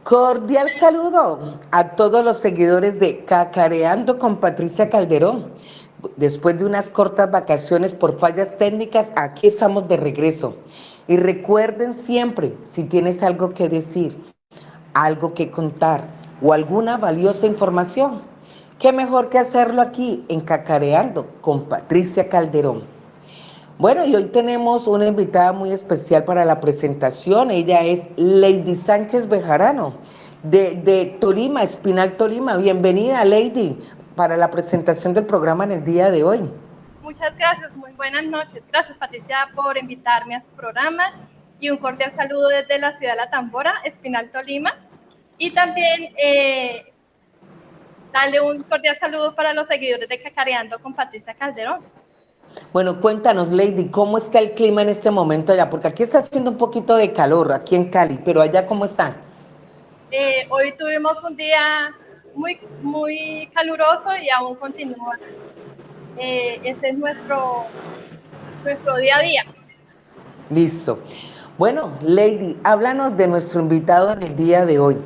Cordial saludo a todos los seguidores de Cacareando con Patricia Calderón. Después de unas cortas vacaciones por fallas técnicas, aquí estamos de regreso. Y recuerden siempre, si tienes algo que decir, algo que contar o alguna valiosa información, qué mejor que hacerlo aquí en Cacareando con Patricia Calderón. Bueno, y hoy tenemos una invitada muy especial para la presentación. Ella es Lady Sánchez Bejarano, de Tolima, Espinal Tolima. Bienvenida, Lady, para la presentación del programa en el día de hoy. Muchas gracias, muy buenas noches. Gracias, Patricia, por invitarme a su programa y un cordial saludo desde la ciudad de La Tambora, Espinal Tolima. Y también darle un cordial saludo para los seguidores de Cacareando con Patricia Calderón. Bueno, cuéntanos, Lady, ¿cómo está el clima en este momento allá? Porque aquí está haciendo un poquito de calor, aquí en Cali, pero allá, ¿cómo están? Hoy tuvimos un día muy caluroso y aún continúa. Ese es nuestro día a día. Listo. Bueno, Lady, háblanos de nuestro invitado en el día de hoy.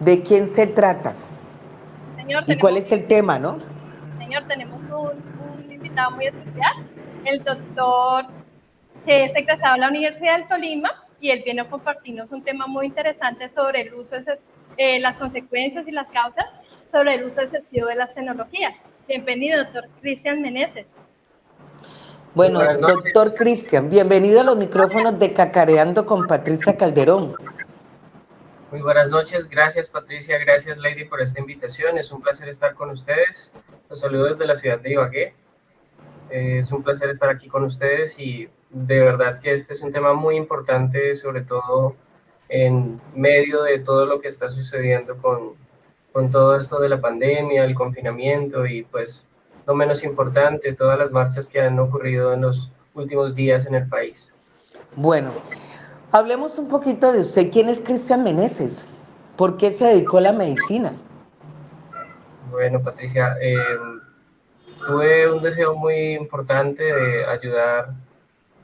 ¿De quién se trata? Señor, ¿Y cuál es el tema, no? tenemos un invitado muy especial, el doctor que es egresado de la Universidad del Tolima, y él viene a compartirnos un tema muy interesante sobre el uso, las consecuencias y las causas sobre el uso excesivo de las tecnologías. Bienvenido, doctor Cristian Meneses. Bueno, doctor Cristian, bienvenido a los micrófonos de Cacareando con Patricia Calderón. Muy buenas noches, gracias Patricia, gracias Lady por esta invitación, es un placer estar con ustedes. Los saludo desde la ciudad de Ibagué. Es un placer estar aquí con ustedes y de verdad que este es un tema muy importante, sobre todo en medio de todo lo que está sucediendo con todo esto de la pandemia, el confinamiento y pues no menos importante, todas las marchas que han ocurrido en los últimos días en el país. Bueno, hablemos un poquito de usted. ¿Quién es Cristian Meneses? ¿Por qué se dedicó a la medicina? Bueno, Patricia, tuve un deseo muy importante de ayudar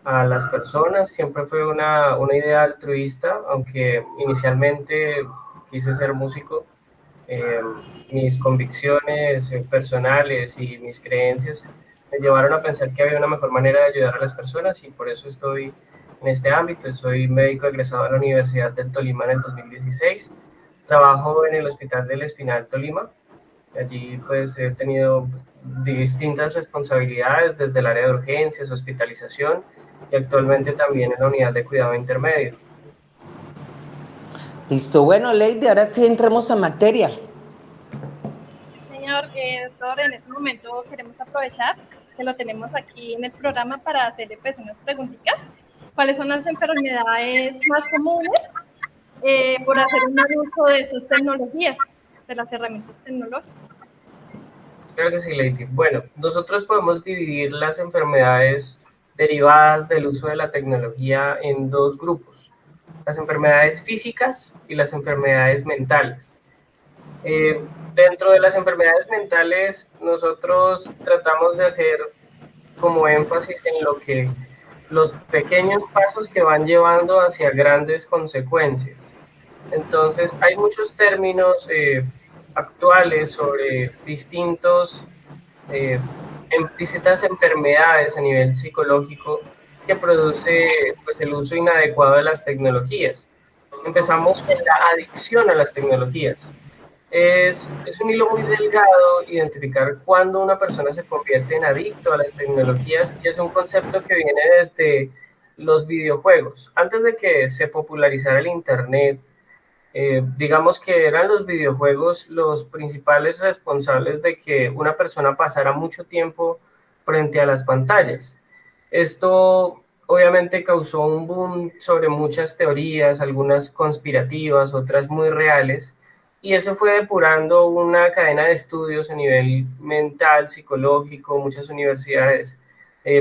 a las personas, siempre fue una idea altruista, aunque inicialmente quise ser músico. Eh, Mis convicciones personales y mis creencias me llevaron a pensar que había una mejor manera de ayudar a las personas y por eso estoy en este ámbito. Soy médico egresado de la Universidad del Tolima en el 2016. Trabajo en el Hospital del Espinal Tolima. Allí pues he tenido distintas responsabilidades desde el área de urgencias, hospitalización y actualmente también en la unidad de cuidado intermedio. Listo, bueno, Lady, ahora sí entremos en materia. Señor doctor, en este momento queremos aprovechar que lo tenemos aquí en el programa para hacerle pues unas preguntitas. ¿Cuáles son las enfermedades más comunes por hacer un mal uso de esas tecnologías, de las herramientas tecnológicas? Claro que sí, Lady. Bueno, nosotros podemos dividir las enfermedades derivadas del uso de la tecnología en dos grupos: las enfermedades físicas y las enfermedades mentales. Dentro de las enfermedades mentales, nosotros tratamos de hacer como énfasis en lo que los pequeños pasos que van llevando hacia grandes consecuencias. Entonces, hay muchos términos actuales sobre distintas enfermedades a nivel psicológico que produce pues, el uso inadecuado de las tecnologías. Empezamos con la adicción a las tecnologías. Es un hilo muy delgado identificar cuándo una persona se convierte en adicto a las tecnologías y es un concepto que viene desde los videojuegos. Antes de que se popularizara el Internet, digamos que eran los videojuegos los principales responsables de que una persona pasara mucho tiempo frente a las pantallas. Esto obviamente causó un boom sobre muchas teorías, algunas conspirativas, otras muy reales, y eso fue depurando una cadena de estudios a nivel mental, psicológico. Muchas universidades,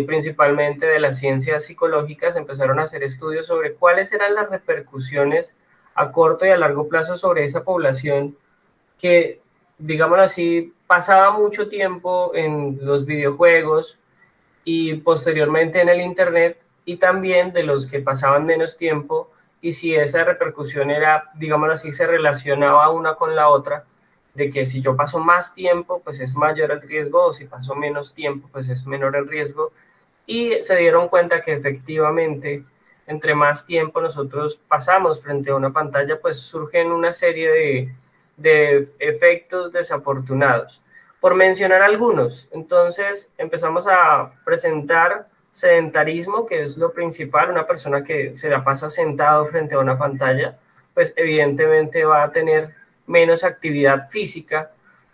principalmente de las ciencias psicológicas, empezaron a hacer estudios sobre cuáles eran las repercusiones a corto y a largo plazo sobre esa población que, digámoslo así, pasaba mucho tiempo en los videojuegos y posteriormente en el Internet, y también de los que pasaban menos tiempo y si esa repercusión era, digámoslo así, se relacionaba una con la otra, de que si yo paso más tiempo, pues es mayor el riesgo, o si paso menos tiempo, pues es menor el riesgo, y se dieron cuenta que efectivamente, entre más tiempo nosotros pasamos frente a una pantalla, pues surgen una serie de efectos desafortunados. Por mencionar algunos, entonces empezamos a presentar sedentarismo, que es lo principal. Una persona que se la pasa sentado frente a una pantalla, pues evidentemente va a tener menos actividad física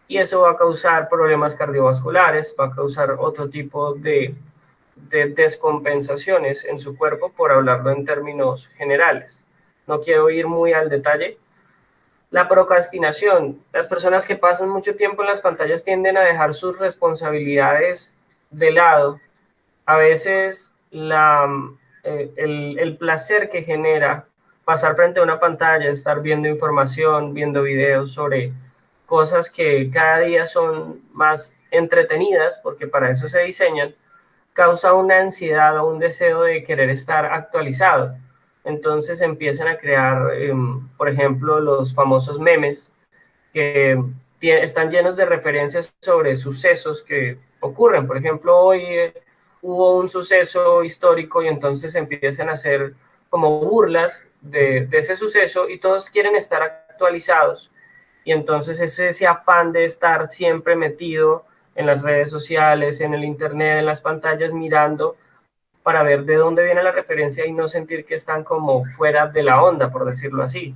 y eso va a causar problemas cardiovasculares, va a causar otro tipo de descompensaciones en su cuerpo, por hablarlo en términos generales. No quiero ir muy al detalle. La procrastinación. Las personas que pasan mucho tiempo en las pantallas tienden a dejar sus responsabilidades de lado. A veces el placer que genera pasar frente a una pantalla, estar viendo información, viendo videos sobre cosas que cada día son más entretenidas, porque para eso se diseñan, causa una ansiedad o un deseo de querer estar actualizado. Entonces empiezan a crear, por ejemplo, los famosos memes que están llenos de referencias sobre sucesos que ocurren. Por ejemplo, hoy hubo un suceso histórico y entonces empiezan a hacer como burlas de ese suceso y todos quieren estar actualizados. Y entonces es ese afán de estar siempre metido en las redes sociales, en el internet, en las pantallas, mirando para ver de dónde viene la referencia y no sentir que están como fuera de la onda, por decirlo así.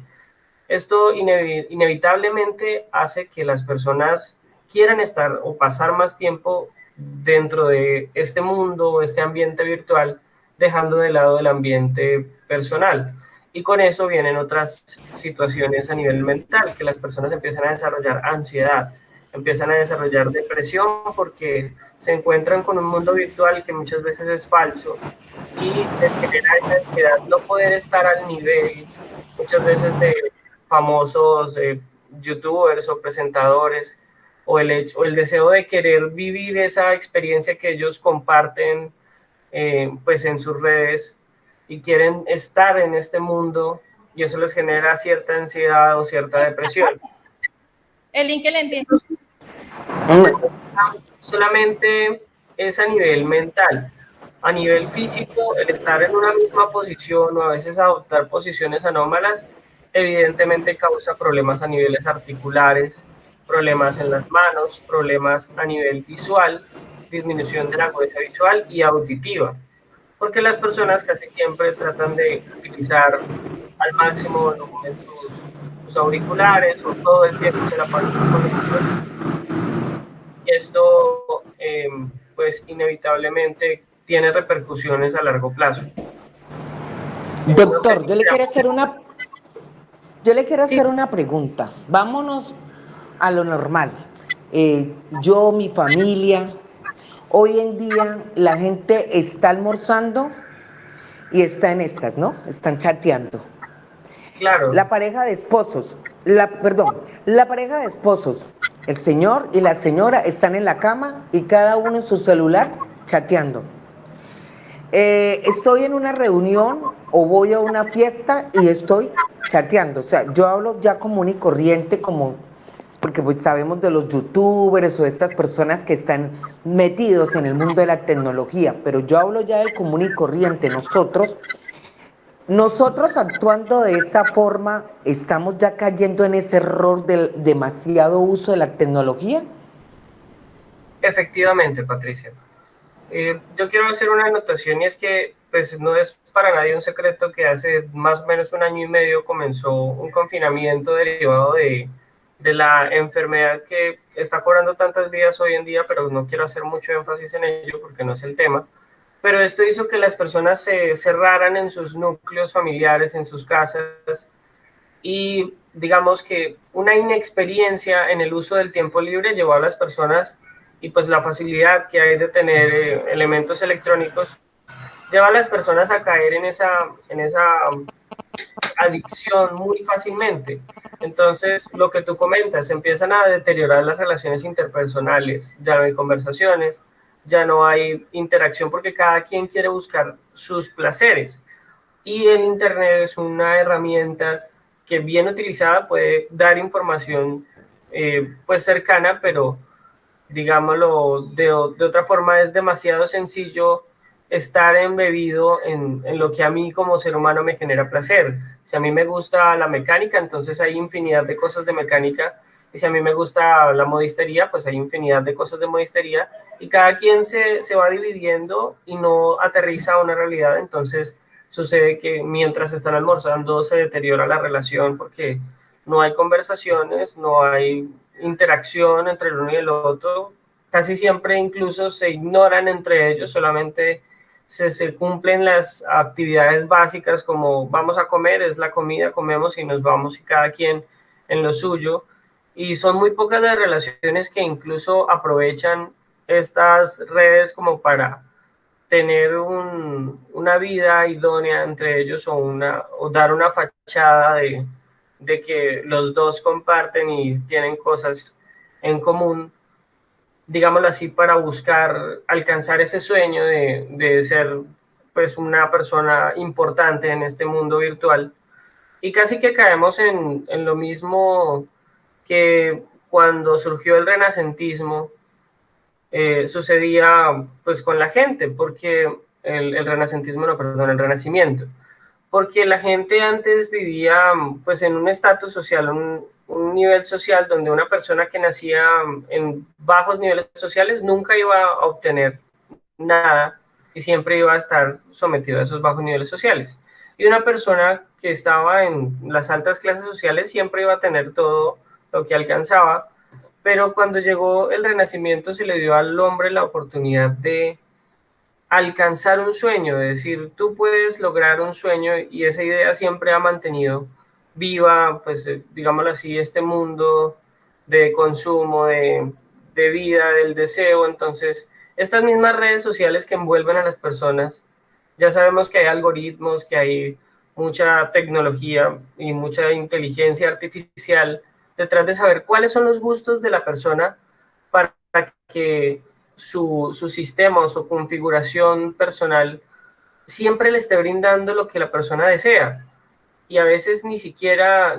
Esto inevitablemente hace que las personas quieran estar o pasar más tiempo dentro de este mundo, este ambiente virtual, dejando de lado el ambiente personal. Y con eso vienen otras situaciones a nivel mental, que las personas empiezan a desarrollar ansiedad, empiezan a desarrollar depresión porque se encuentran con un mundo virtual que muchas veces es falso y les genera esa ansiedad no poder estar al nivel muchas veces de famosos youtubers o presentadores, o el deseo de querer vivir esa experiencia que ellos comparten pues en sus redes y quieren estar en este mundo y eso les genera cierta ansiedad o cierta depresión. El link que le envié. Solamente es a nivel mental. A nivel físico, el estar en una misma posición o a veces adoptar posiciones anómalas, evidentemente causa problemas a niveles articulares, problemas en las manos, problemas a nivel visual, disminución de la agudeza visual y auditiva, porque las personas casi siempre tratan de utilizar al máximo volumen sus auriculares o todo el tiempo se la pasan con los y esto pues inevitablemente tiene repercusiones a largo plazo. Doctor, yo le quiero hacer una pregunta. Vámonos a lo normal. Yo, mi familia, hoy en día la gente está almorzando y está en estas, ¿no? Están chateando. Claro. La pareja de esposos, la pareja de esposos, el señor y la señora están en la cama y cada uno en su celular chateando. Estoy en una reunión o voy a una fiesta y estoy chateando. O sea, yo hablo ya común y corriente, como porque pues sabemos de los youtubers o de estas personas que están metidos en el mundo de la tecnología, pero yo hablo ya del común y corriente. Nosotros actuando de esa forma, ¿estamos ya cayendo en ese error del demasiado uso de la tecnología? Efectivamente, Patricia. Yo quiero hacer una anotación y es que pues no es para nadie un secreto que hace más o menos 1 año y medio comenzó un confinamiento derivado de la enfermedad que está cobrando tantas vidas hoy en día, pero no quiero hacer mucho énfasis en ello porque no es el tema. Pero esto hizo que las personas se cerraran en sus núcleos familiares, en sus casas, y digamos que una inexperiencia en el uso del tiempo libre llevó a las personas, y pues la facilidad que hay de tener elementos electrónicos, lleva a las personas a caer en esa adicción muy fácilmente. Entonces, lo que tú comentas, empiezan a deteriorar las relaciones interpersonales, ya no hay conversaciones, ya no hay interacción porque cada quien quiere buscar sus placeres. y el Internet es una herramienta que bien utilizada puede dar información pues cercana, pero digámoslo de otra forma, es demasiado sencillo estar embebido en lo que a mí como ser humano me genera placer. Si a mí me gusta la mecánica, entonces hay infinidad de cosas de mecánica, y si a mí me gusta la modistería, pues hay infinidad de cosas de modistería, y cada quien se va dividiendo y no aterriza a una realidad. Entonces sucede que mientras están almorzando se deteriora la relación porque no hay conversaciones, no hay interacción entre el uno y el otro. Casi siempre incluso se ignoran entre ellos, solamente se cumplen las actividades básicas como vamos a comer, es la comida, comemos y nos vamos y cada quien en lo suyo. Y son muy pocas las relaciones que incluso aprovechan estas redes como para tener una vida idónea entre ellos o dar una fachada de que los dos comparten y tienen cosas en común, digámoslo así, para buscar alcanzar ese sueño de ser pues una persona importante en este mundo virtual. Y casi que caemos en lo mismo que cuando surgió el renacentismo, sucedía pues con la gente, porque el renacentismo, no, perdón, el renacimiento, porque la gente antes vivía pues en un estatus social, un nivel social donde una persona que nacía en bajos niveles sociales nunca iba a obtener nada y siempre iba a estar sometido a esos bajos niveles sociales. Y una persona que estaba en las altas clases sociales siempre iba a tener todo lo que alcanzaba, pero cuando llegó el Renacimiento se le dio al hombre la oportunidad de alcanzar un sueño, es decir, tú puedes lograr un sueño, y esa idea siempre ha mantenido viva, pues digámoslo así, este mundo de consumo, de vida, del deseo. Entonces, estas mismas redes sociales que envuelven a las personas, ya sabemos que hay algoritmos, que hay mucha tecnología y mucha inteligencia artificial detrás de saber cuáles son los gustos de la persona para que su sistema o su configuración personal siempre le esté brindando lo que la persona desea. Y a veces ni siquiera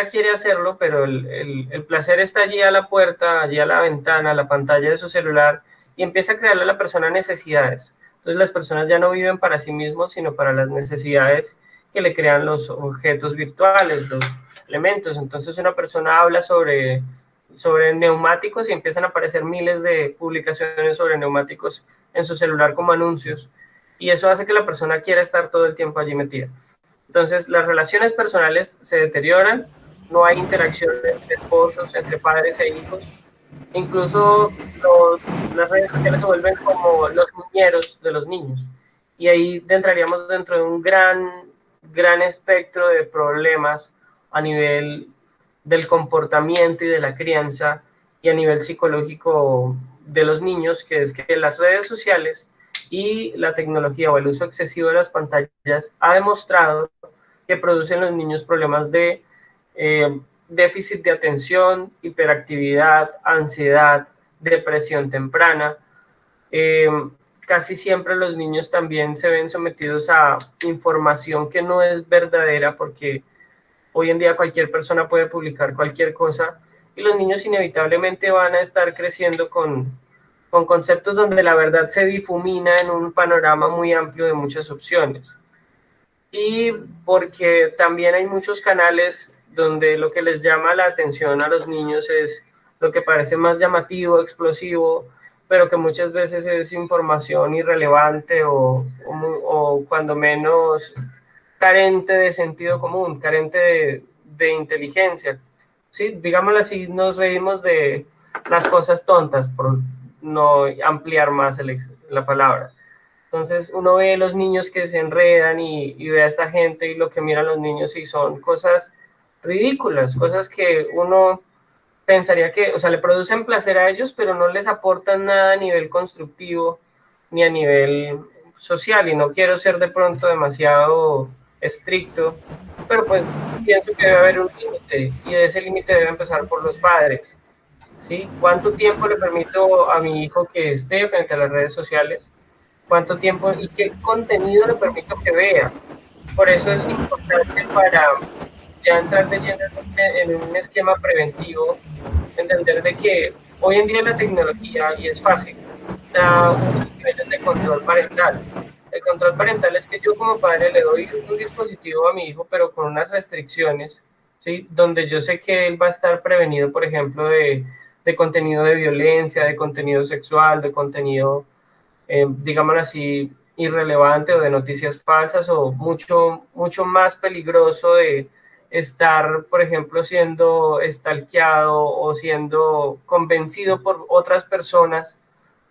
quiere hacerlo, pero el placer está allí a la puerta, allí a la ventana, a la pantalla de su celular, y empieza a crearle a la persona necesidades. Entonces las personas ya no viven para sí mismos, sino para las necesidades que le crean los objetos virtuales, los elementos. Entonces una persona habla sobre neumáticos y empiezan a aparecer miles de publicaciones sobre neumáticos en su celular como anuncios, y eso hace que la persona quiera estar todo el tiempo allí metida. Entonces las relaciones personales se deterioran, no hay interacción entre esposos, entre padres e hijos, incluso las redes sociales se vuelven como los muñeros de los niños, y ahí entraríamos dentro de un gran espectro de problemas a nivel del comportamiento y de la crianza, y a nivel psicológico de los niños, que es que las redes sociales y la tecnología o el uso excesivo de las pantallas ha demostrado que producen en los niños problemas de déficit de atención, hiperactividad, ansiedad, depresión temprana. Eh, Casi siempre los niños también se ven sometidos a información que no es verdadera, porque hoy en día cualquier persona puede publicar cualquier cosa, y los niños inevitablemente van a estar creciendo con conceptos donde la verdad se difumina en un panorama muy amplio de muchas opciones. Y porque también hay muchos canales donde lo que les llama la atención a los niños es lo que parece más llamativo, explosivo, pero que muchas veces es información irrelevante o cuando menos carente de sentido común, carente de inteligencia. ¿Sí? Digámoslo así, nos reímos de las cosas tontas, por no ampliar más la palabra. Entonces uno ve los niños que se enredan y ve a esta gente, y lo que miran los niños y son cosas ridículas, cosas que uno pensaría que, o sea, le producen placer a ellos, pero no les aportan nada a nivel constructivo ni a nivel social. Y no quiero ser de pronto demasiado estricto, pero pues pienso que debe haber un límite, y ese límite debe empezar por los padres. ¿Sí? ¿Cuánto tiempo le permito a mi hijo que esté frente a las redes sociales? ¿Cuánto tiempo y qué contenido le permito que vea? por eso es importante para ya entrar de lleno en un esquema preventivo, entender de que hoy en día la tecnología, y es fácil, da muchos niveles de control parental. El control parental es que yo como padre le doy un dispositivo a mi hijo, pero con unas restricciones, ¿sí? Donde yo sé que él va a estar prevenido, por ejemplo, de contenido de violencia, de contenido sexual, de contenido, digámoslo así, irrelevante o de noticias falsas o mucho, mucho más peligroso de estar, por ejemplo, siendo stalkeado o siendo convencido por otras personas,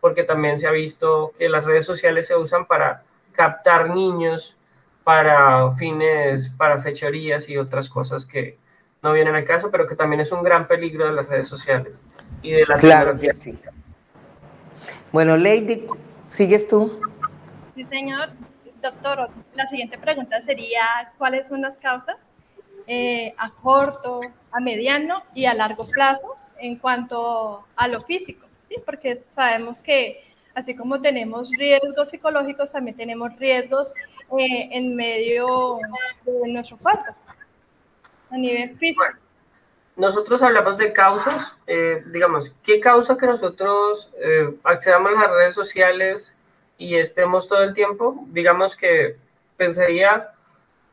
porque también se ha visto que las redes sociales se usan para captar niños para fines, para fechorías y otras cosas que no vienen al caso, pero que también es un gran peligro de las redes sociales y de la Claro que tecnología. sí. Bueno, Lady, ¿sigues tú? Sí, señor. Doctor, la siguiente pregunta sería, ¿cuáles son las causas a corto, a mediano y a largo plazo en cuanto a lo físico? ¿Sí? Porque sabemos que así como tenemos riesgos psicológicos, también tenemos riesgos en medio de nuestro cuerpo, a nivel físico. Bueno, nosotros hablamos de causas, digamos, ¿qué causa que nosotros accedamos a las redes sociales y estemos todo el tiempo? Digamos que pensaría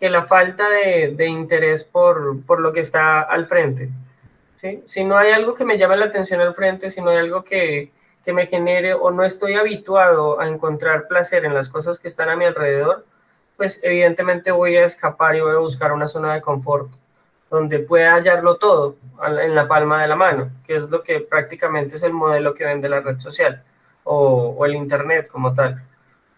que la falta de interés por lo que está al frente, ¿sí? Si no hay algo que me llame la atención al frente, si no hay algo que me genere o no estoy habituado a encontrar placer en las cosas que están a mi alrededor, pues evidentemente voy a escapar y voy a buscar una zona de confort donde pueda hallarlo todo en la palma de la mano, que es lo que prácticamente es el modelo que vende la red social o el internet como tal.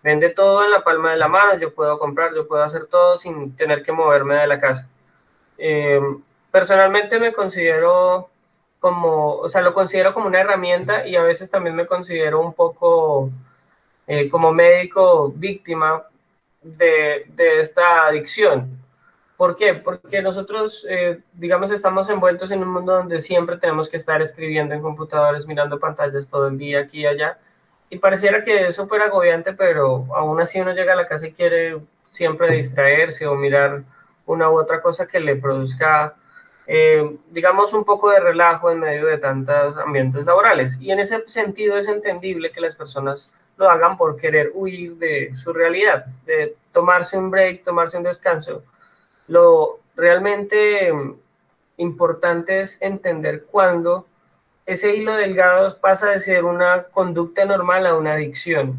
Vende todo en la palma de la mano, yo puedo comprar, yo puedo hacer todo sin tener que moverme de la casa. Eh, Personalmente me considero como, o sea, lo considero como una herramienta y a veces también me considero un poco como médico víctima de esta adicción. ¿Por qué? Porque nosotros, digamos, estamos envueltos en un mundo donde siempre tenemos que estar escribiendo en computadores, mirando pantallas todo el día, aquí y allá. Y pareciera que eso fuera agobiante, pero aún así uno llega a la casa y quiere siempre distraerse o mirar una u otra cosa que le produzca, digamos, un poco de relajo en medio de tantos ambientes laborales. Y en ese sentido es entendible que las personas lo hagan por querer huir de su realidad, de tomarse un break, tomarse un descanso. Lo realmente importante es entender cuándo ese hilo delgado pasa de ser una conducta normal a una adicción.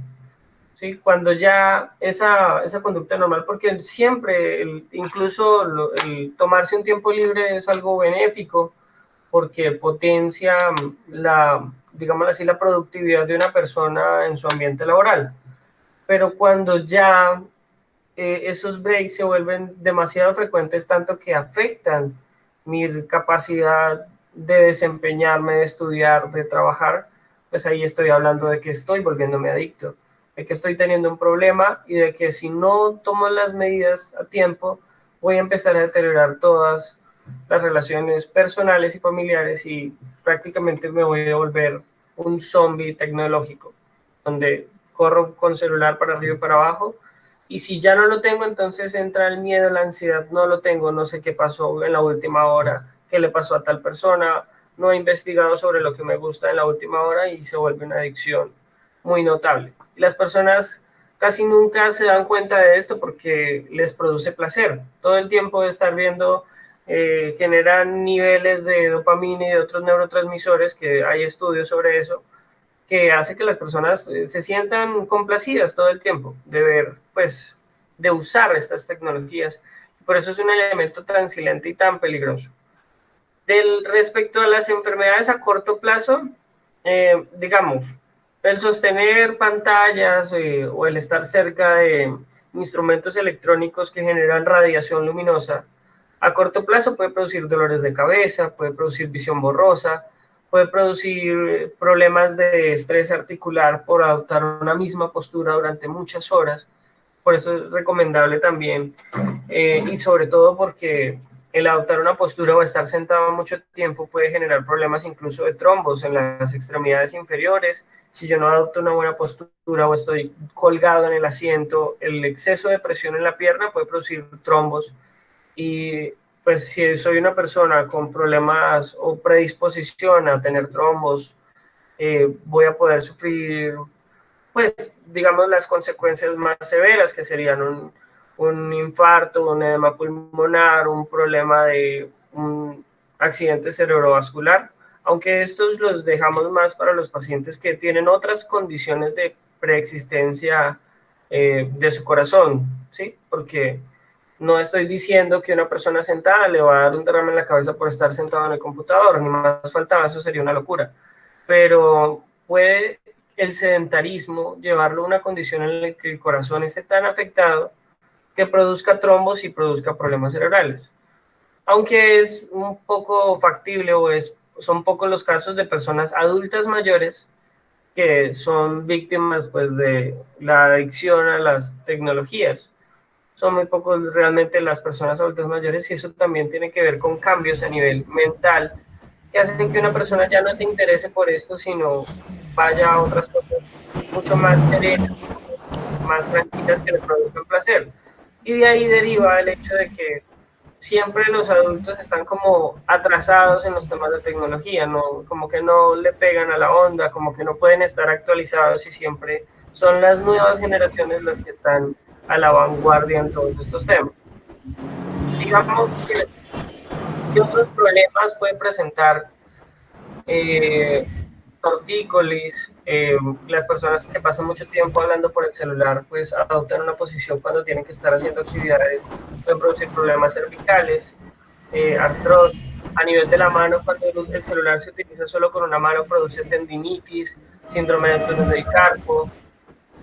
¿Sí? Cuando ya esa conducta normal, porque siempre, incluso el tomarse un tiempo libre es algo benéfico, porque potencia digamos así, la productividad de una persona en su ambiente laboral. Pero cuando ya esos breaks se vuelven demasiado frecuentes, tanto que afectan mi capacidad de desempeñarme, de estudiar, de trabajar, pues ahí estoy hablando de que estoy volviéndome adicto, de que estoy teniendo un problema y de que si no tomo las medidas a tiempo, voy a empezar a deteriorar todas las relaciones personales y familiares y prácticamente me voy a volver un zombie tecnológico, donde corro con celular para arriba y para abajo. Y si ya no lo tengo, entonces entra el miedo, la ansiedad, no lo tengo, no sé qué pasó en la última hora, qué le pasó a tal persona, no he investigado sobre lo que me gusta en la última hora y se vuelve una adicción muy notable. Y las personas casi nunca se dan cuenta de esto porque les produce placer. Todo el tiempo de estar viendo generan niveles de dopamina y de otros neurotransmisores, que hay estudios sobre eso, que hace que las personas se sientan complacidas todo el tiempo de ver, pues, de usar estas tecnologías. Por eso es un elemento tan silente y tan peligroso. Respecto a las enfermedades a corto plazo, digamos, el sostener pantallas o el estar cerca de instrumentos electrónicos que generan radiación luminosa, a corto plazo puede producir dolores de cabeza, puede producir visión borrosa, puede producir problemas de estrés articular por adoptar una misma postura durante muchas horas. Por eso es recomendable también, y sobre todo porque el adoptar una postura o estar sentado mucho tiempo puede generar problemas incluso de trombos en las extremidades inferiores. Si yo no adopto una buena postura o estoy colgado en el asiento, el exceso de presión en la pierna puede producir trombos. Y pues si soy una persona con problemas o predisposición a tener trombos, voy a poder sufrir, pues, digamos, las consecuencias más severas, que serían un infarto, un edema pulmonar, un problema de un accidente cerebrovascular, aunque estos los dejamos más para los pacientes que tienen otras condiciones de preexistencia de su corazón, ¿sí? Porque no estoy diciendo que una persona sentada le va a dar un derrame en la cabeza por estar sentado en el computador, ni más faltaba, eso sería una locura. Pero puede el sedentarismo llevarlo a una condición en la que el corazón esté tan afectado que produzca trombos y produzca problemas cerebrales. Aunque es un poco factible son pocos los casos de personas adultas mayores que son víctimas pues, de la adicción a las tecnologías. Son muy pocos realmente las personas adultas mayores y eso también tiene que ver con cambios a nivel mental que hacen que una persona ya no se interese por esto, sino vaya a otras cosas mucho más serenas, más tranquilas que le produzcan placer. Y de ahí deriva el hecho de que siempre los adultos están como atrasados en los temas de tecnología, ¿no? Como que no le pegan a la onda, como que no pueden estar actualizados y siempre son las nuevas generaciones las que están a la vanguardia en todos estos temas. Digamos que ¿qué otros problemas puede presentar tortícolis? Las personas que pasan mucho tiempo hablando por el celular, pues adoptan una posición cuando tienen que estar haciendo actividades, pueden producir problemas cervicales, artrosis. A nivel de la mano, cuando el celular se utiliza solo con una mano, produce tendinitis, síndrome de túnel del carpo.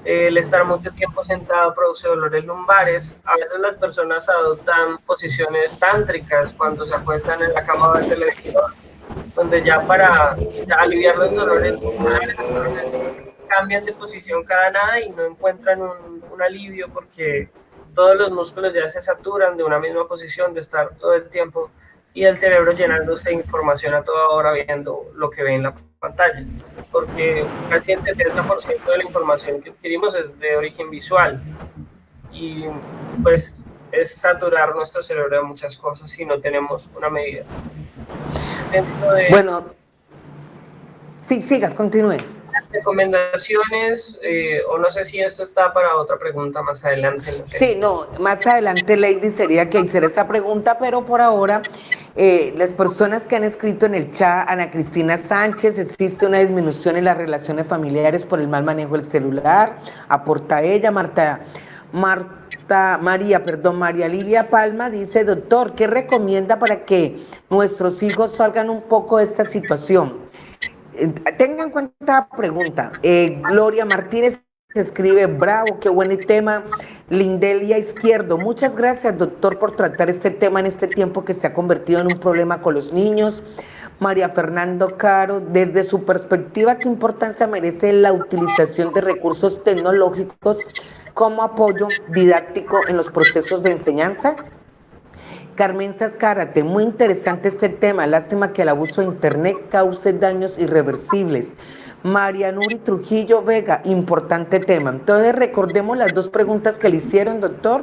El estar mucho tiempo sentado produce dolores lumbares. A veces las personas adoptan posiciones tántricas cuando se acuestan en la cama del televisor, donde ya para aliviar los dolores musculares, entonces cambian de posición cada nada y no encuentran un alivio porque todos los músculos ya se saturan de una misma posición, de estar todo el tiempo y el cerebro llenándose de información a toda hora viendo lo que ve en la pantalla, porque casi el 70% de la información que adquirimos es de origen visual y pues es saturar nuestro cerebro de muchas cosas si no tenemos una medida. Bueno, sí, siga, continúe. Recomendaciones, o no sé si esto está para otra pregunta más adelante. No sé. Sí, no, más adelante, Lady, sería que hiciera esa pregunta, pero por ahora, las personas que han escrito en el chat, Ana Cristina Sánchez, existe una disminución en las relaciones familiares por el mal manejo del celular, aporta ella. María Lilia Palma dice, doctor, ¿qué recomienda para que nuestros hijos salgan un poco de esta situación? Tengan en cuenta la pregunta. Gloria Martínez escribe, bravo, qué buen tema. Lindelia Izquierdo, muchas gracias, doctor, por tratar este tema en este tiempo que se ha convertido en un problema con los niños. María Fernando Caro, desde su perspectiva, ¿qué importancia merece la utilización de recursos tecnológicos como apoyo didáctico en los procesos de enseñanza? Carmen Sascárate, muy interesante este tema, lástima que el abuso de internet cause daños irreversibles. María Nuri Trujillo Vega, importante tema. Entonces recordemos las dos preguntas que le hicieron, doctor.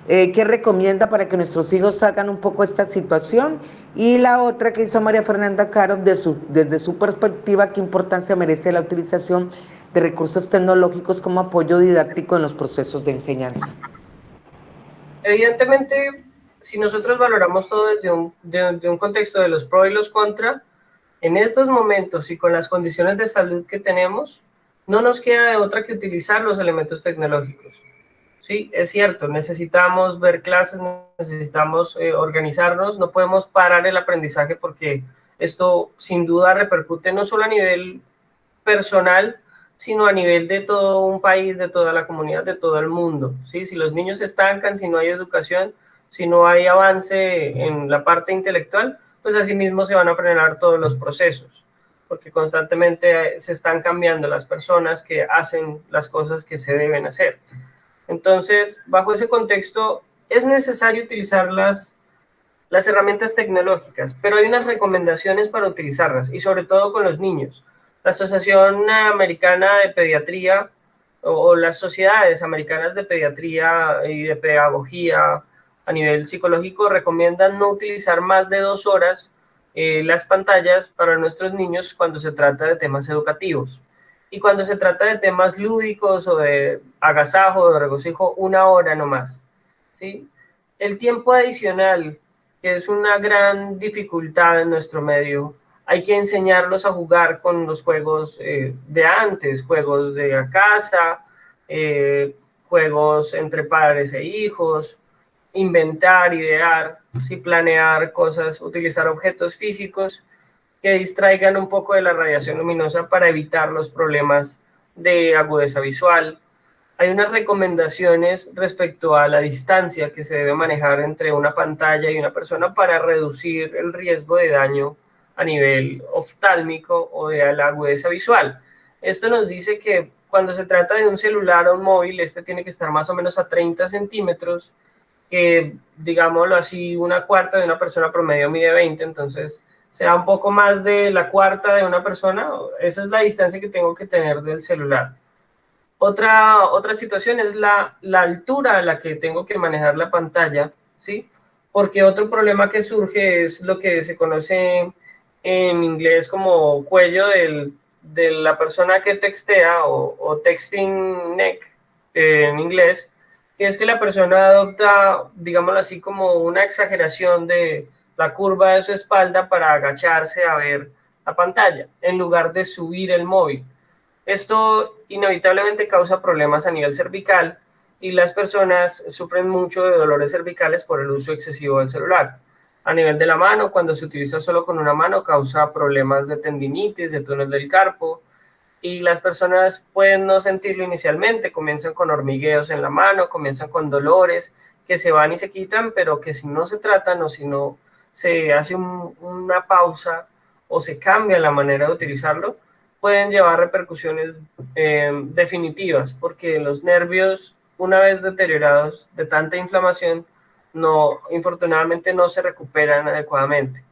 ¿Qué recomienda para que nuestros hijos salgan un poco de esta situación? Y la otra que hizo María Fernanda Caro, desde su perspectiva, ¿qué importancia merece la utilización de recursos tecnológicos como apoyo didáctico en los procesos de enseñanza? Evidentemente, si nosotros valoramos todo desde un contexto de los pros y los contras, en estos momentos y con las condiciones de salud que tenemos, no nos queda de otra que utilizar los elementos tecnológicos. Sí, es cierto, necesitamos ver clases, necesitamos organizarnos, no podemos parar el aprendizaje porque esto sin duda repercute no solo a nivel personal, sino a nivel de todo un país, de toda la comunidad, de todo el mundo. ¿Sí? Si los niños se estancan, si no hay educación, si no hay avance en la parte intelectual, pues asimismo se van a frenar todos los procesos, porque constantemente se están cambiando las personas que hacen las cosas que se deben hacer. Entonces, bajo ese contexto, es necesario utilizar las herramientas tecnológicas, pero hay unas recomendaciones para utilizarlas, y sobre todo con los niños. La Asociación Americana de Pediatría o las sociedades americanas de pediatría y de pedagogía a nivel psicológico recomiendan no utilizar más de 2 horas las pantallas para nuestros niños cuando se trata de temas educativos. Y cuando se trata de temas lúdicos o de agasajo, de regocijo, 1 hora no más, ¿sí? El tiempo adicional, que es una gran dificultad en nuestro medio, hay que enseñarlos a jugar con los juegos de antes, juegos de casa, juegos entre padres e hijos, inventar, idear, ¿sí? Planear cosas, utilizar objetos físicos que distraigan un poco de la radiación luminosa para evitar los problemas de agudeza visual. Hay unas recomendaciones respecto a la distancia que se debe manejar entre una pantalla y una persona para reducir el riesgo de daño a nivel oftálmico o de la agudeza visual. Esto nos dice que cuando se trata de un celular o un móvil, este tiene que estar más o menos a 30 centímetros, que digámoslo así, 1/4 de una persona promedio mide 20, entonces será un poco más de la cuarta de una persona. Esa es la distancia que tengo que tener del celular. Otra situación es la altura a la que tengo que manejar la pantalla, ¿sí? Porque otro problema que surge es lo que se conoce en inglés como cuello de la persona que textea o texting neck en inglés, que es que la persona adopta, digámoslo así, como una exageración de la curva de su espalda para agacharse a ver la pantalla, en lugar de subir el móvil. Esto inevitablemente causa problemas a nivel cervical y las personas sufren mucho de dolores cervicales por el uso excesivo del celular. A nivel de la mano, cuando se utiliza solo con una mano, causa problemas de tendinitis, de túnel del carpo, y las personas pueden no sentirlo inicialmente, comienzan con hormigueos en la mano, comienzan con dolores que se van y se quitan, pero que si no se tratan o si no se hace una pausa o se cambia la manera de utilizarlo, pueden llevar repercusiones definitivas, porque los nervios, una vez deteriorados de tanta inflamación, infortunadamente no se recuperan adecuadamente.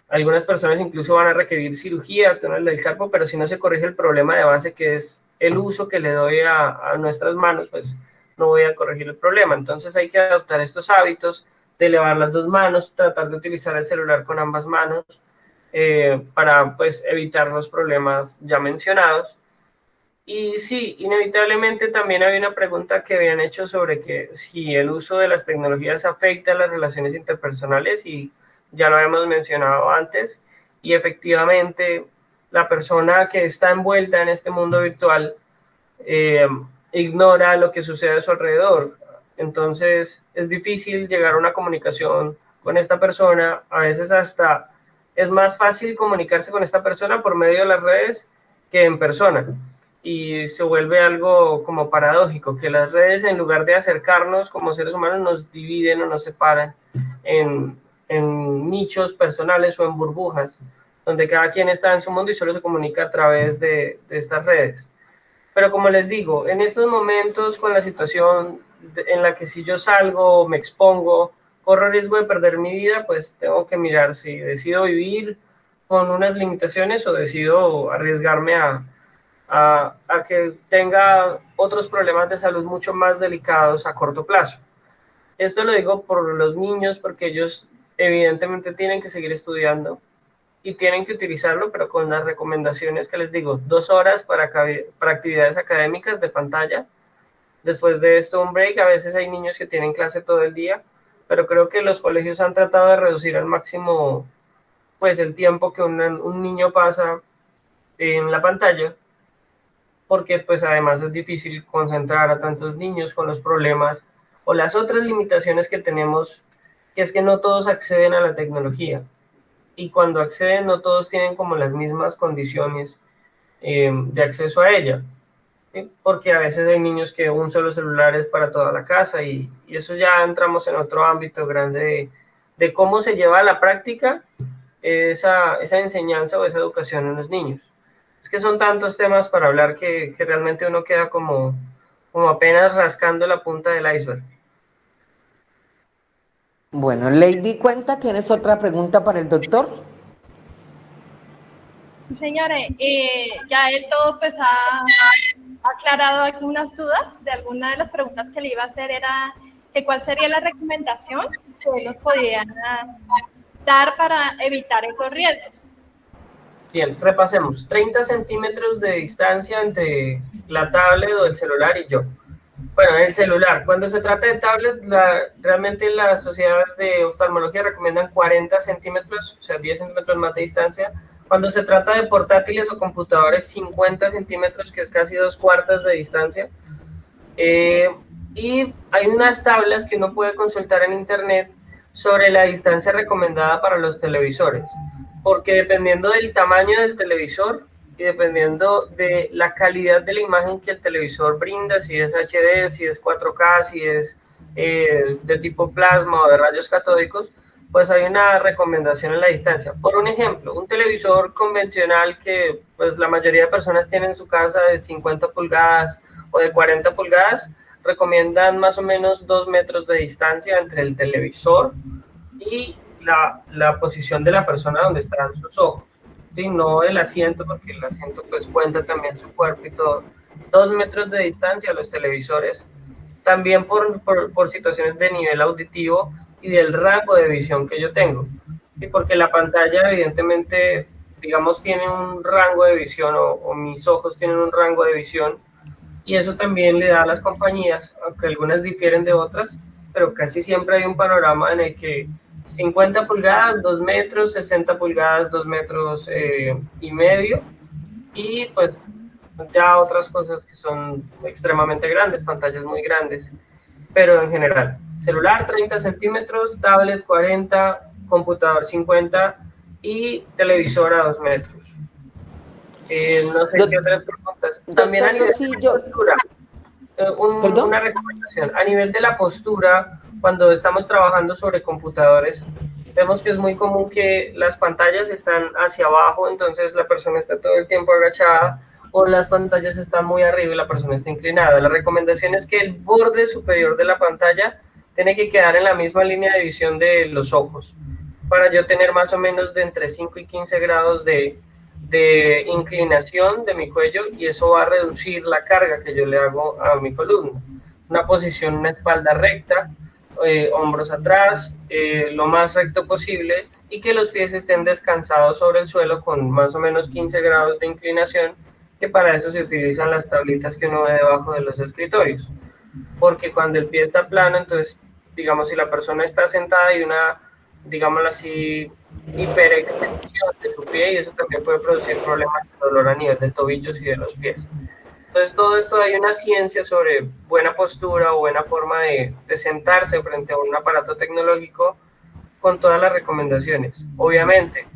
Algunas personas incluso van a requerir cirugía de túnel del carpo, pero si no se corrige el problema de base, que es el uso que le doy a nuestras manos, pues no voy a corregir el problema. Entonces hay que adoptar estos hábitos de elevar las 2 manos, tratar de utilizar el celular con ambas manos, para pues evitar los problemas ya mencionados. Y sí, inevitablemente también había una pregunta que habían hecho sobre que si el uso de las tecnologías afecta a las relaciones interpersonales, y ya lo habíamos mencionado antes, y efectivamente la persona que está envuelta en este mundo virtual ignora lo que sucede a su alrededor. Entonces es difícil llegar a una comunicación con esta persona. A veces hasta es más fácil comunicarse con esta persona por medio de las redes que en persona. Y se vuelve algo como paradójico, que las redes, en lugar de acercarnos como seres humanos, nos dividen o nos separan en nichos personales o en burbujas, donde cada quien está en su mundo y solo se comunica a través de estas redes. Pero como les digo, en estos momentos, con la situación en la que si yo salgo, me expongo, corro riesgo de perder mi vida, pues tengo que mirar si decido vivir con unas limitaciones o decido arriesgarme a que tenga otros problemas de salud mucho más delicados a corto plazo. Esto lo digo por los niños, porque ellos evidentemente tienen que seguir estudiando y tienen que utilizarlo, pero con las recomendaciones que les digo: 2 horas para actividades académicas de pantalla. Después de esto, un break. A veces hay niños que tienen clase todo el día, pero creo que los colegios han tratado de reducir al máximo pues el tiempo que un niño pasa en la pantalla, porque pues además es difícil concentrar a tantos niños con los problemas o las otras limitaciones que tenemos, que es que no todos acceden a la tecnología, y cuando acceden no todos tienen como las mismas condiciones de acceso a ella, ¿sí? Porque a veces hay niños que un solo celular es para toda la casa, y eso ya entramos en otro ámbito grande de cómo se lleva a la práctica esa enseñanza o esa educación en los niños. Es que son tantos temas para hablar que realmente uno queda como apenas rascando la punta del iceberg. Bueno, Lady, cuenta, ¿tienes otra pregunta para el doctor? Señores, ya él todo pues ha aclarado algunas dudas. De alguna de las preguntas que le iba a hacer era que cuál sería la recomendación que él nos podía dar para evitar esos riesgos. Bien, repasemos. 30 centímetros de distancia entre la tablet o el celular y yo. Bueno, el celular. Cuando se trata de tablet, realmente las sociedades de oftalmología recomiendan 40 centímetros, o sea, 10 centímetros más de distancia. Cuando se trata de portátiles o computadores, 50 centímetros, que es casi 2/4 de distancia. Y hay unas tablas que uno puede consultar en internet sobre la distancia recomendada para los televisores, porque dependiendo del tamaño del televisor y dependiendo de la calidad de la imagen que el televisor brinda, si es HD, si es 4K, si es de tipo plasma o de rayos catódicos, pues hay una recomendación en la distancia. Por un ejemplo, un televisor convencional que pues la mayoría de personas tienen en su casa de 50 pulgadas o de 40 pulgadas, recomiendan más o menos 2 metros de distancia entre el televisor y la posición de la persona donde están sus ojos, ¿sí? No el asiento, porque el asiento pues cuenta también su cuerpo y todo. 2 metros de distancia a los televisores, también por situaciones de nivel auditivo y del rango de visión que yo tengo, y porque la pantalla evidentemente, digamos, tiene un rango de visión o mis ojos tienen un rango de visión, y eso también le da a las compañías, aunque algunas difieren de otras, pero casi siempre hay un panorama en el que 50 pulgadas, 2 metros, 60 pulgadas, 2 metros y medio, y pues ya otras cosas que son extremadamente grandes, pantallas muy grandes, pero en general, celular 30 centímetros, tablet 40, computador 50 y televisor a 2 metros. No sé qué otras preguntas. También a nivel de la postura, una recomendación. A nivel de la postura, cuando estamos trabajando sobre computadores, vemos que es muy común que las pantallas están hacia abajo, entonces la persona está todo el tiempo agachada, o las pantallas están muy arriba y la persona está inclinada. La recomendación es que el borde superior de la pantalla tiene que quedar en la misma línea de visión de los ojos, para yo tener más o menos de entre 5 y 15 grados de inclinación de mi cuello, y eso va a reducir la carga que yo le hago a mi columna. Una posición, una espalda recta, hombros atrás, lo más recto posible, y que los pies estén descansados sobre el suelo con más o menos 15 grados de inclinación, que para eso se utilizan las tablitas que uno ve debajo de los escritorios, porque cuando el pie está plano, entonces, digamos, si la persona está sentada y una, digámoslo así, hiperextensión de su pie, y eso también puede producir problemas de dolor a nivel de tobillos y de los pies. Entonces, todo esto, hay una ciencia sobre buena postura o buena forma de sentarse frente a un aparato tecnológico, con todas las recomendaciones. Obviamente,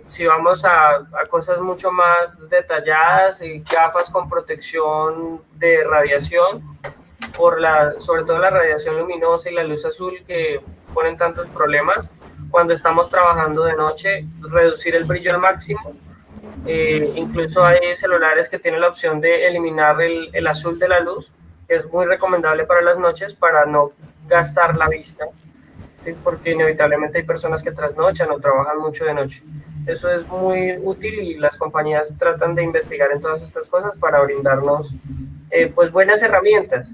si vamos a cosas mucho más detalladas, gafas con protección de radiación, sobre todo la radiación luminosa y la luz azul, que ponen tantos problemas. Cuando estamos trabajando de noche, reducir el brillo al máximo. Incluso hay celulares que tienen la opción de eliminar el azul de la luz, que es muy recomendable para las noches, para no gastar la vista, ¿sí? Porque inevitablemente hay personas que trasnochan o trabajan mucho de noche. Eso es muy útil, y las compañías tratan de investigar en todas estas cosas para brindarnos pues buenas herramientas.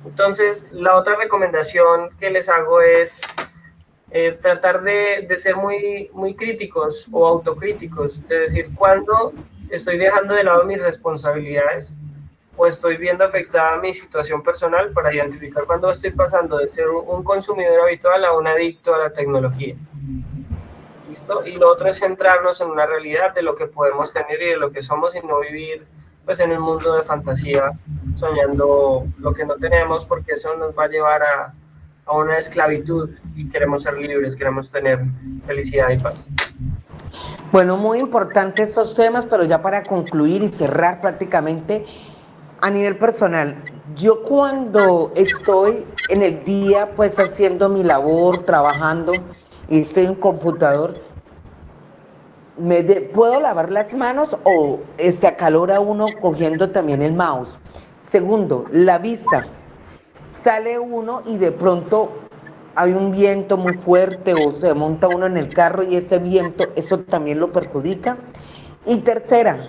Entonces, la otra recomendación que les hago es tratar de ser muy críticos o autocríticos, de decir, cuándo estoy dejando de lado mis responsabilidades o estoy viendo afectada mi situación personal, para identificar cuándo estoy pasando de ser un consumidor habitual a un adicto a la tecnología. ¿Listo? Y lo otro es centrarnos en una realidad de lo que podemos tener y de lo que somos, y no vivir pues en un mundo de fantasía soñando lo que no tenemos, porque eso nos va a llevar a una esclavitud, y queremos ser libres, queremos tener felicidad y paz. Bueno, muy importantes estos temas, pero ya para concluir y cerrar prácticamente, a nivel personal, yo cuando estoy en el día pues haciendo mi labor, trabajando y estoy en computador, ¿puedo lavar las manos o se acalora uno cogiendo también el mouse? Segundo, la vista. Sale uno y de pronto hay un viento muy fuerte o se monta uno en el carro y ese viento, eso también lo perjudica. Y tercera,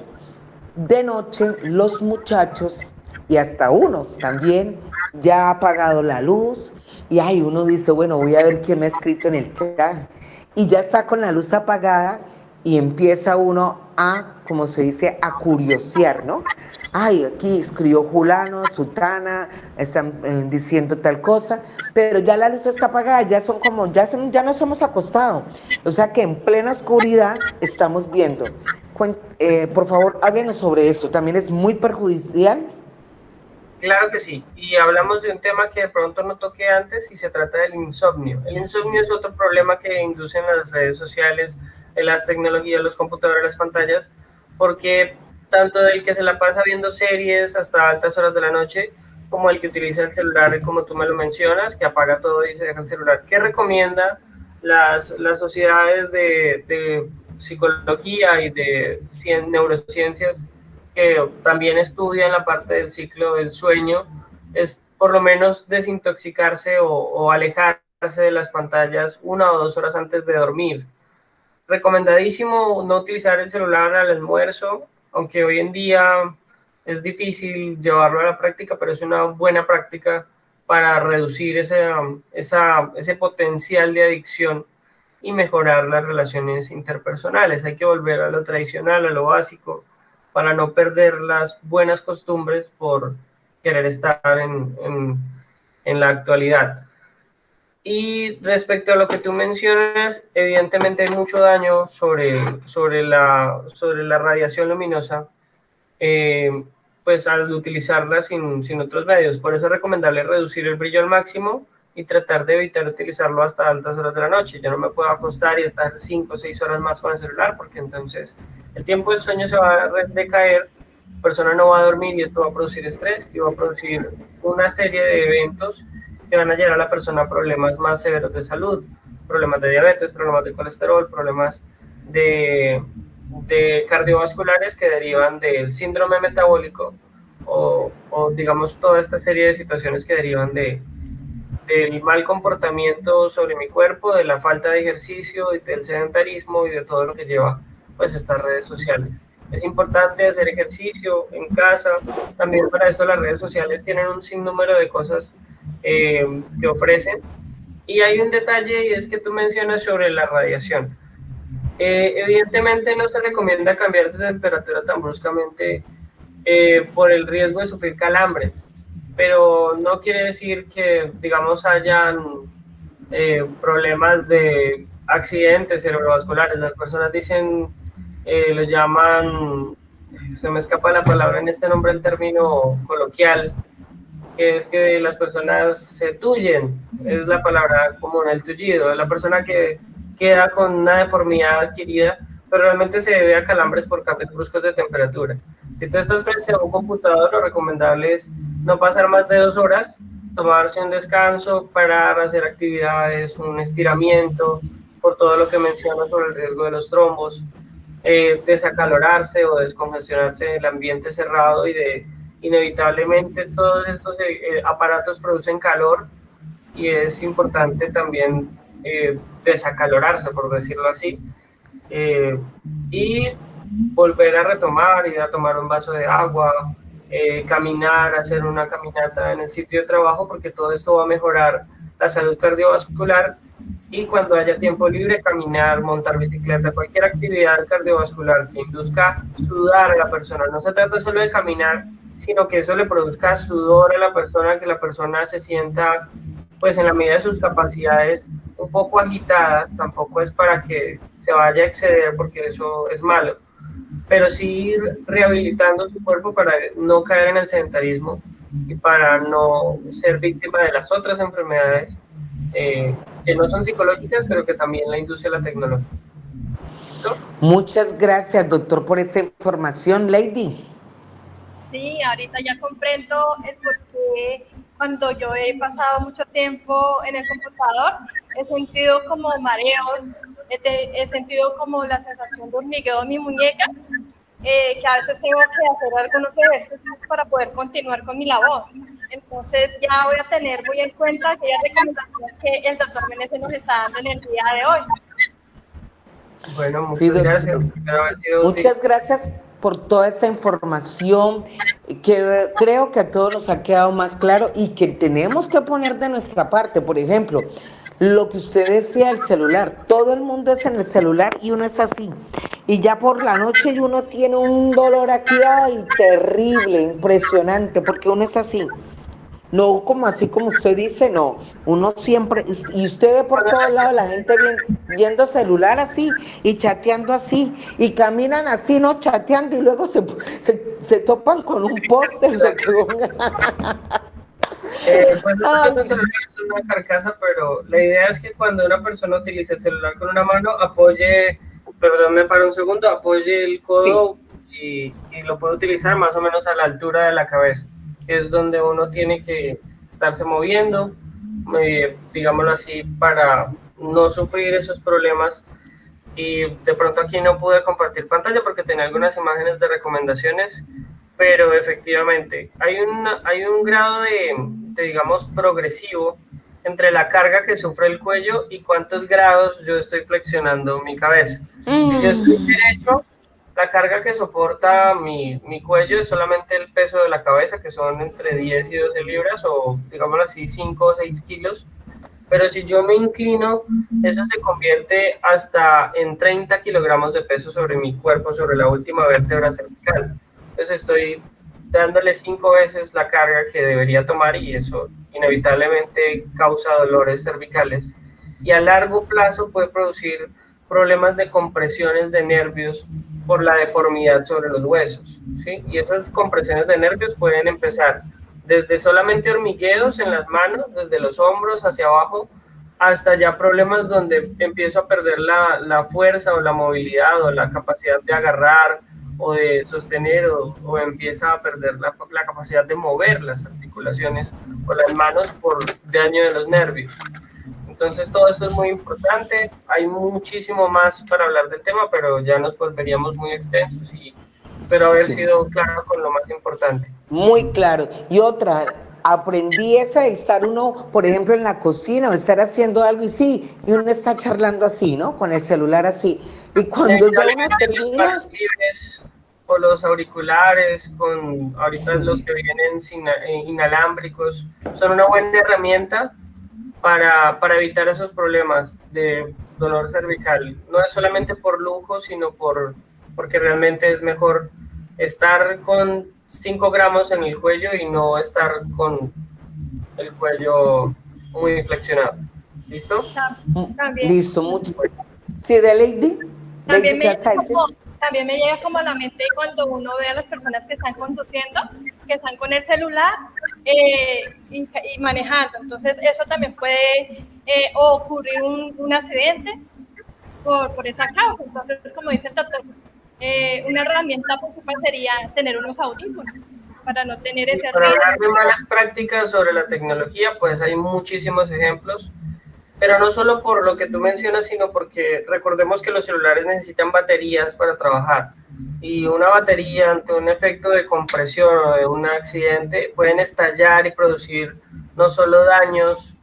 de noche los muchachos y hasta uno también ya ha apagado la luz y ay, uno dice, bueno, voy a ver quién me ha escrito en el chat y ya está con la luz apagada y empieza uno a, como se dice, a curiosear, ¿no? Ay, aquí escribió Julano, Sutana, están diciendo tal cosa, pero ya la luz está apagada, ya son como, ya nos hemos acostado. O sea que en plena oscuridad estamos viendo. Por favor, háblenos sobre eso. ¿También es muy perjudicial? Claro que sí, y hablamos de un tema que de pronto no toqué antes y se trata del insomnio. El insomnio es otro problema que inducen las redes sociales, las tecnologías, los computadores, las pantallas, porque tanto del que se la pasa viendo series hasta altas horas de la noche, como el que utiliza el celular, como tú me lo mencionas, que apaga todo y se deja el celular. ¿Qué recomienda las sociedades de psicología y de neurociencias que también estudian la parte del ciclo del sueño? Es por lo menos desintoxicarse o alejarse de las pantallas 1 o 2 horas antes de dormir. Recomendadísimo no utilizar el celular al almuerzo, aunque hoy en día es difícil llevarlo a la práctica, pero es una buena práctica para reducir ese potencial de adicción y mejorar las relaciones interpersonales. Hay que volver a lo tradicional, a lo básico, para no perder las buenas costumbres por querer estar en la actualidad. Y respecto a lo que tú mencionas, evidentemente hay mucho daño sobre la radiación luminosa, pues al utilizarla sin otros medios. Por eso es recomendable reducir el brillo al máximo y tratar de evitar utilizarlo hasta altas horas de la noche. Yo no me puedo acostar y estar 5 o 6 horas más con el celular, porque entonces el tiempo del sueño se va a decaer, la persona no va a dormir y esto va a producir estrés y va a producir una serie de eventos que van a llevar a la persona a problemas más severos de salud, problemas de diabetes, problemas de colesterol, problemas de cardiovasculares que derivan del síndrome metabólico o digamos toda esta serie de situaciones que derivan del mal comportamiento sobre mi cuerpo, de la falta de ejercicio, del sedentarismo y de todo lo que lleva pues estas redes sociales. Es importante hacer ejercicio en casa, también para eso las redes sociales tienen un sinnúmero de cosas que ofrecen. Y hay un detalle y es que tú mencionas sobre la radiación. Evidentemente no se recomienda cambiar de temperatura tan bruscamente por el riesgo de sufrir calambres, pero no quiere decir que, digamos, hayan problemas de accidentes cerebrovasculares. Las personas dicen, lo llaman, se me escapa la palabra en este nombre, el término coloquial, que es que las personas se tullen, es la palabra común, el tullido, la persona que queda con una deformidad adquirida, pero realmente se debe a calambres por cambios bruscos de temperatura. Si tú estás frente a un computador, lo recomendable es no pasar más de 2 horas, tomarse un descanso, parar, hacer actividades, un estiramiento, por todo lo que menciono sobre el riesgo de los trombos, desacalorarse o descongestionarse en el ambiente cerrado y inevitablemente todos estos aparatos producen calor y es importante también desacalorarse, por decirlo así, y volver a retomar, ir a tomar un vaso de agua, caminar, hacer una caminata en el sitio de trabajo, porque todo esto va a mejorar la salud cardiovascular. Y cuando haya tiempo libre, caminar, montar bicicleta, cualquier actividad cardiovascular que induzca sudar a la persona. No se trata solo de caminar, sino que eso le produzca sudor a la persona, que la persona se sienta, pues en la medida de sus capacidades, un poco agitada. Tampoco es para que se vaya a exceder, porque eso es malo, pero sí ir rehabilitando su cuerpo para no caer en el sedentarismo y para no ser víctima de las otras enfermedades que no son psicológicas, pero que también la induce la tecnología. ¿Listo? Muchas gracias, doctor, por esa información. Lady. Sí, ahorita ya comprendo el por qué cuando yo he pasado mucho tiempo en el computador he sentido como mareos, he sentido como la sensación de hormigueo en mi muñeca, que a veces tengo que hacer algunos ejercicios para poder continuar con mi labor. Entonces ya voy a tener muy en cuenta aquellas recomendaciones que el doctor Meneses nos está dando en el día de hoy. Bueno, Sí, muchas gracias por haber sido útil. muchas gracias por toda esa información que creo que a todos nos ha quedado más claro y que tenemos que poner de nuestra parte. Por ejemplo, lo que usted decía, el celular. Todo el mundo es en el celular y uno es así. Y ya por la noche y uno tiene un dolor aquí, ay, terrible, impresionante, porque uno es así. No como así como usted dice, no. Uno siempre, y usted ve por todos lados la gente viendo celular así y chateando así, y caminan así, ¿no? Chateando y luego se topan con un poste. Pues estos celulares son una carcasa, pero la idea es que cuando una persona utilice el celular con una mano, apoye, perdón, me paro un segundo, apoye el codo y lo puede utilizar más o menos a la altura de la cabeza, que es donde uno tiene que estarse moviendo, digámoslo así, para no sufrir esos problemas. Y de pronto aquí no pude compartir pantalla porque tenía algunas imágenes de recomendaciones, pero efectivamente hay un grado de, digamos, progresivo entre la carga que sufre el cuello y cuántos grados yo estoy flexionando mi cabeza. Si yo estoy derecho, la carga que soporta mi cuello es solamente el peso de la cabeza, que son entre 10 y 12 libras, o digámoslo así, 5 o 6 kilos. Pero si yo me inclino, eso se convierte hasta en 30 kilogramos de peso sobre mi cuerpo, sobre la última vértebra cervical. Entonces estoy dándole 5 veces la carga que debería tomar y eso inevitablemente causa dolores cervicales. Y a largo plazo puede producir problemas de compresiones de nervios por la deformidad sobre los huesos, ¿sí? Y esas compresiones de nervios pueden empezar desde solamente hormigueos en las manos, desde los hombros hacia abajo, hasta ya problemas donde empiezo a perder la fuerza o la movilidad o la capacidad de agarrar o de sostener o empieza a perder la capacidad de mover las articulaciones o las manos por daño de los nervios. Entonces todo esto es muy importante, hay muchísimo más para hablar del tema, pero ya nos volveríamos muy extensos y espero haber sido claro con lo más importante. Muy claro. Y otra, aprendí esa de estar uno, por ejemplo, en la cocina o estar haciendo algo y sí, y uno está charlando así, ¿no? Con el celular así. Y cuando ya uno termina... O los auriculares, con ahorita los que vienen inalámbricos, son una buena herramienta para evitar esos problemas de dolor cervical. No es solamente por lujo, sino porque realmente es mejor estar con 5 gramos en el cuello y no estar con el cuello muy flexionado. ¿Listo? También. Listo, mucho. Sí, de Lady. También me llega como a la mente cuando uno ve a las personas que están conduciendo, que están con el celular y manejando. Entonces eso también puede ocurrir un accidente por esa causa. Entonces, como dice el doctor, una herramienta principal sería tener unos audífonos para no tener ese riesgo. Para hablar de malas prácticas sobre la tecnología, pues hay muchísimos ejemplos. Pero no solo por lo que tú mencionas, sino porque recordemos que los celulares necesitan baterías para trabajar. Y una batería ante un efecto de compresión o de un accidente pueden estallar y producir no solo daños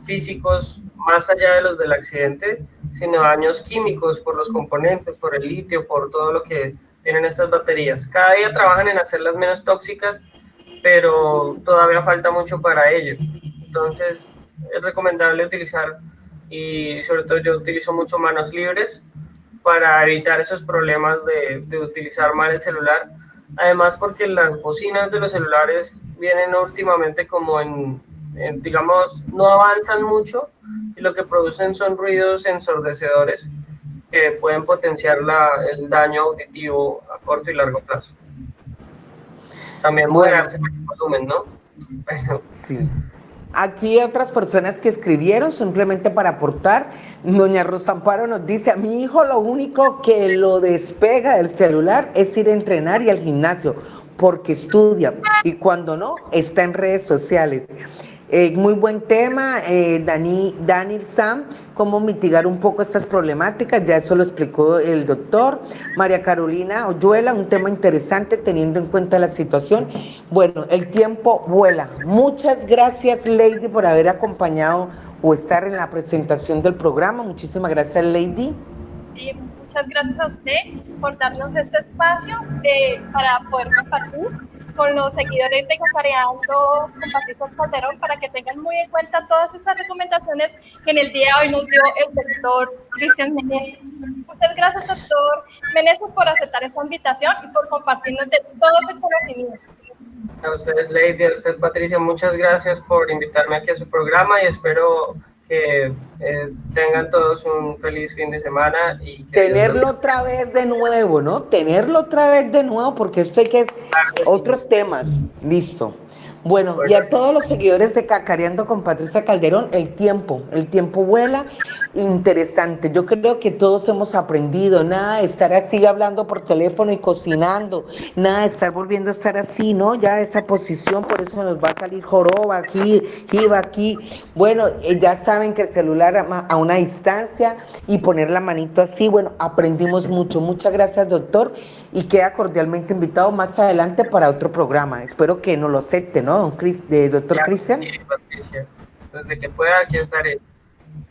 físicos más allá de los del accidente, sino daños químicos por los componentes, por el litio, por todo lo que tienen estas baterías. Cada día trabajan en hacerlas menos tóxicas, pero todavía falta mucho para ello. Entonces, es recomendable utilizar, y sobre todo yo utilizo mucho manos libres para evitar esos problemas de utilizar mal el celular. Además, porque las bocinas de los celulares vienen últimamente como digamos, no avanzan mucho y lo que producen son ruidos ensordecedores que pueden potenciar el daño auditivo a corto y largo plazo. También moderarse con el volumen, ¿no? Sí. Aquí hay otras personas que escribieron simplemente para aportar. Doña Rosa Amparo nos dice: a mi hijo lo único que lo despega del celular es ir a entrenar y al gimnasio, porque estudia, y cuando no, está en redes sociales. Muy buen tema, Daniel Sam. cómo mitigar un poco estas problemáticas, ya eso lo explicó el doctor. María Carolina Oyuela, un tema interesante teniendo en cuenta la situación. Bueno, el tiempo vuela. Muchas gracias, Lady, por haber acompañado o estar en la presentación del programa. Muchísimas gracias, Lady. Y muchas gracias a usted por darnos este espacio para poder compartir con los seguidores de Cacareando con Patricio Calderón, para que tengan muy en cuenta todas estas recomendaciones que en el día de hoy nos dio el doctor Cristian Meneses. Muchas gracias, doctor Meneses, por aceptar esta invitación y por compartirnos de todo ese conocimiento. A usted, Lady, a usted, Patricia, muchas gracias por invitarme aquí a su programa y espero que tengan todos un feliz fin de semana. Y que tenerlo otra vez de nuevo, ¿no? Tenerlo otra vez de nuevo, porque esto hay que... Otros temas, listo. Bueno, y a todos los seguidores de Cacareando con Patricia Calderón, el tiempo vuela, interesante. Yo creo que todos hemos aprendido, nada de estar así hablando por teléfono y cocinando, nada de estar volviendo a estar así, ¿no? Ya esa posición, por eso nos va a salir joroba aquí, jiba aquí. Bueno, ya saben que el celular a una distancia y poner la manito así, bueno, aprendimos mucho. Muchas gracias, doctor, y queda cordialmente invitado más adelante para otro programa. Espero que nos lo acepte, ¿no, doctor Cristian? Sí, Patricia. Desde que pueda, aquí estaré.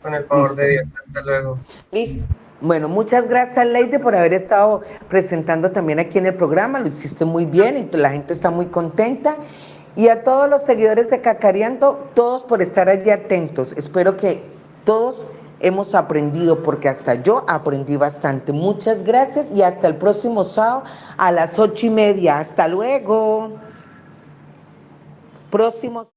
Con el favor de Dios. Hasta luego. Listo. Bueno, muchas gracias, Leide, por haber estado presentando también aquí en el programa. Lo hiciste muy bien y la gente está muy contenta. Y a todos los seguidores de Cacareando, todos por estar allí atentos. Espero que todos hemos aprendido, porque hasta yo aprendí bastante. Muchas gracias y hasta el próximo sábado a las 8:30. Hasta luego. Próximo.